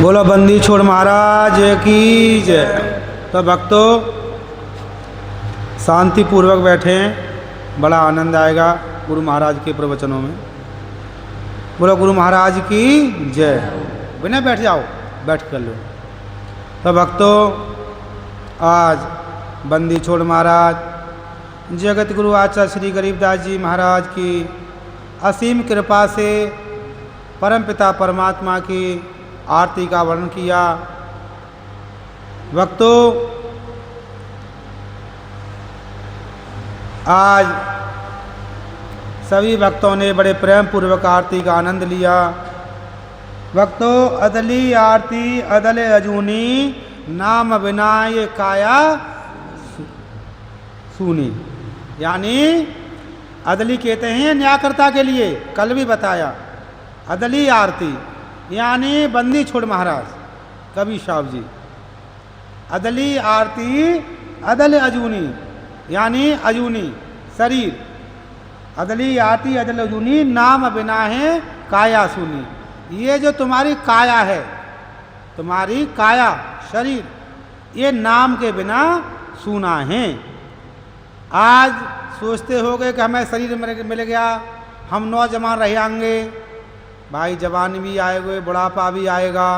बोलो बंदी छोड़ महाराज की जय। तो भक्तों शांति पूर्वक बैठे हैं, बड़ा आनंद आएगा गुरु महाराज के प्रवचनों में। बोलो गुरु महाराज की जय। बिना बैठ जाओ, बैठ कर लो। तो भक्तों आज बंदी छोड़ महाराज जगत गुरु आचार्य श्री गरीबदास जी महाराज की असीम कृपा से परमपिता परमात्मा की आरती का वर्णन किया। भक्तों आज सभी भक्तों ने बड़े प्रेम पूर्वक आरती का आनंद लिया। भक्तों अदली आरती अदल अजूनी नाम विनाय काया सुनी, यानी अदली कहते हैं न्यायकर्ता के लिए, कल भी बताया। अदली आरती यानी बंदी छोड़ महाराज कवि साहब जी। अदली आरती अदल अजूनी यानी अजूनी शरीर। अदली आरती अदल अजूनी नाम बिना है काया सुनी। ये जो तुम्हारी काया है, तुम्हारी काया शरीर, ये नाम के बिना सुना है। आज सोचते हो गए कि हमें शरीर मिल गया, हम नौजवान रह जाएंगे। भाई जवानी भी आएगा, बुढ़ापा भी आएगा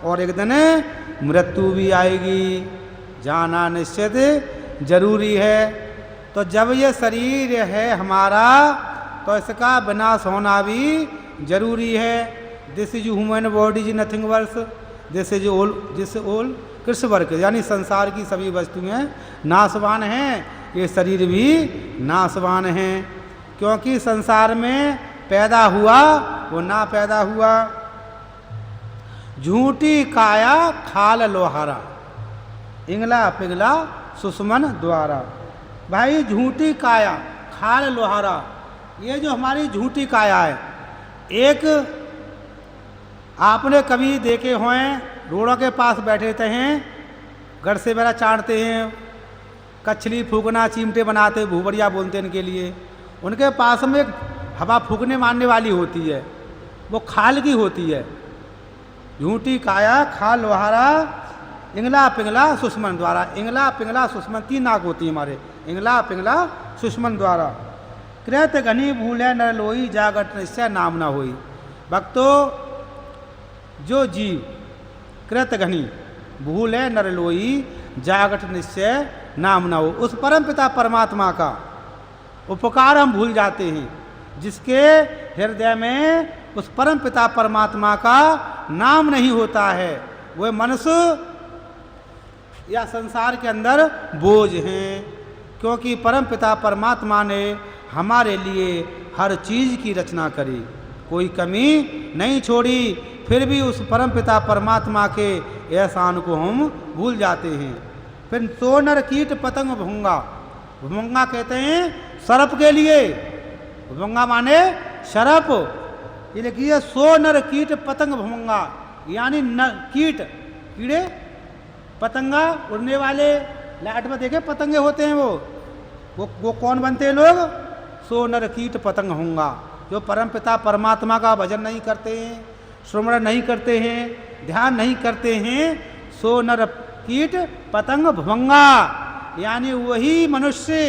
और एक दिन मृत्यु भी आएगी। जाना निश्चित जरूरी है। तो जब ये शरीर है हमारा तो इसका विनाश होना भी जरूरी है। This is human body is nothing worse, this is all Krishna work, यानी संसार की सभी वस्तुएं नाशवान हैं, ये शरीर भी नाशवान है। क्योंकि संसार में पैदा हुआ वो ना पैदा हुआ। झूठी काया खाल लोहारा, इंगला पिघला सुषमन द्वारा। भाई झूठी काया खाल लोहारा, ये जो हमारी झूठी काया है। एक आपने कभी देखे हुए रोड़ों के पास बैठे रहते हैं, घर से मेरा चाटते हैं, कछली फूकना चिमटे बनाते, भूबड़िया बोलते हैं इनके लिए। उनके पास में एक हवा फूकने मारने वाली होती है, वो खाल की होती है। झूठी काया खाल लोहारा इंगला पिंगला सुषमन द्वारा। इंगला पिंगला सुषमन, तीन नाक होती है हमारे, इंगला पिंगला सुषमन द्वारा। कृत घनी भूले न लोई जागट निश्चय नाम ना होई। भक्तों जो जीव कृत घनी भूले नर लोई जागट निश्चय नाम ना हो, उस परम पिता परमात्मा का उपकार हम भूल जाते हैं। जिसके हृदय में उस परम पिता परमात्मा का नाम नहीं होता है, वह मनुष्य या संसार के अंदर बोझ हैं। क्योंकि परम पिता परमात्मा ने हमारे लिए हर चीज़ की रचना करी, कोई कमी नहीं छोड़ी। फिर भी उस परम पिता परमात्मा के एहसान को हम भूल जाते हैं। फिर सोनर कीट पतंग भुंगा, भुंगा कहते हैं सर्प के लिए, भुंगा माने शरप। ये लिखिए सोनर कीट पतंग भुंगा, यानी कीट कीड़े पतंगा उड़ने वाले, लाइट में देखे पतंगे होते हैं वो कौन बनते हैं लोग? सोनर कीट पतंग होंगा, जो परम पिता परमात्मा का भजन नहीं करते हैं, श्रवण नहीं करते हैं, ध्यान नहीं करते हैं। सोनर कीट पतंग भुंगा यानी वही मनुष्य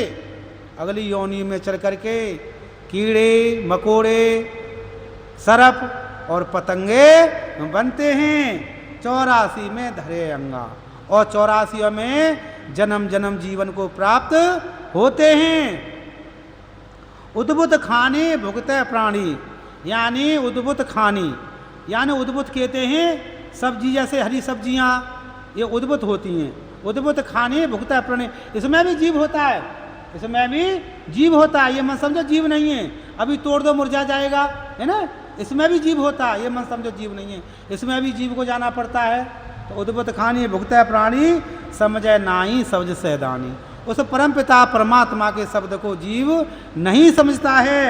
अगली योनि में चल करके कीड़े मकोड़े सरप और पतंगे बनते हैं। 84 में धरे अंगा और 84 में जन्म जन्म जीवन को प्राप्त होते हैं। उद्भुत खाने भुगते प्राणी, यानी उद्भुत खानी, यानी उद्भुत कहते हैं सब्जी, जैसे हरी सब्जियां ये उद्भुत होती हैं। उद्भुत खाने भुगता प्राणी, इसमें भी जीव होता है, इसमें भी जीव होता है। ये मन समझो जीव नहीं है, अभी तोड़ दो मुरझा जाएगा, है ना। इसमें भी जीव होता है, ये मन समझो जीव नहीं है, इसमें भी जीव को जाना पड़ता है। तो उद्भुत खानी भुगता प्राणी समझे नाई शब्द सहदानी। उस परम पिता परमात्मा के शब्द को जीव नहीं समझता है।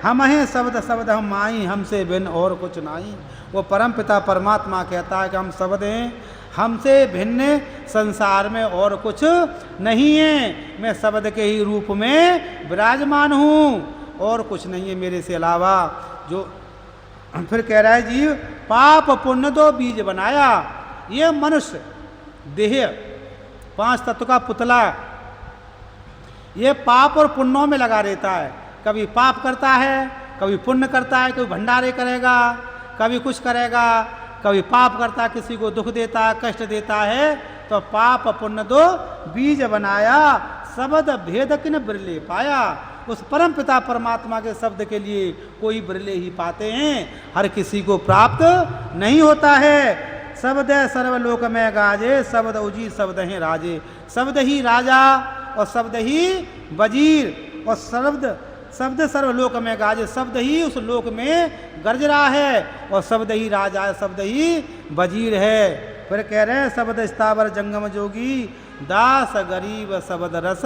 हम हैं शब्द शब्द हम माई, हमसे भिन्न और कुछ नहीं। वो परम पिता परमात्मा कहता है कि हम शब्द हैं, हमसे भिन्न संसार में और कुछ नहीं है। मैं शब्द के ही रूप में विराजमान हूँ और कुछ नहीं है मेरे से अलावा। जो फिर कह रहा है जीव पाप पुण्य दो बीज बनाया। ये मनुष्य देह 5 तत्व का पुतला ये पाप और पुण्यों में लगा रहता है। कभी पाप करता है, कभी पुण्य करता है, कभी भंडारे करेगा, कभी कुछ करेगा, कभी पाप करता है, किसी को दुख देता है, कष्ट देता है। तो पाप पुण्य दो बीज बनाया, शब्द भेद किन बिरले पाया। उस परम पिता परमात्मा के शब्द के लिए कोई बिरले ही पाते हैं, हर किसी को प्राप्त नहीं होता है। शब्द सर्वलोक में गाजे, शब्द उजी शब्द हैं राजे। शब्द ही राजा और शब्द ही वजीर, और शब्द सर्वलोक में गाजे, शब्द ही उस लोक में गरज रहा है, और शब्द ही राजा है, शब्द ही वजीर है। फिर कह रहे हैं शब्द स्थावर जंगम जोगी, दास गरीब शब्द रस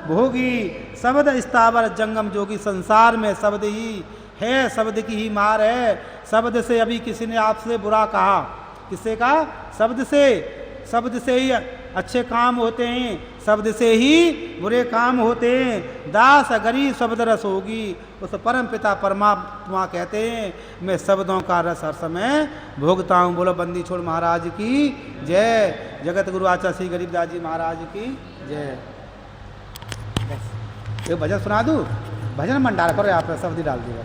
भोगी। शब्द स्थावर जंगम जोगी, संसार में शब्द ही है, शब्द की ही मार है। शब्द से अभी किसी ने आपसे बुरा कहा, किससे कहा? शब्द से ही अच्छे काम होते हैं, शब्द से ही बुरे काम होते हैं। दास गरीब शब्द रस होगी। उस परम पिता परमात्मा कहते हैं मैं शब्दों का रस हर समय भोगता हूँ। बोलो बंदी छोड़ महाराज की जय। जगत गुरु आचार्य श्री गरीबदास जी महाराज की जय। एक भजन सुना दूँ? भजन भंडार करो, यहाँ पे शब्द डाल दिया।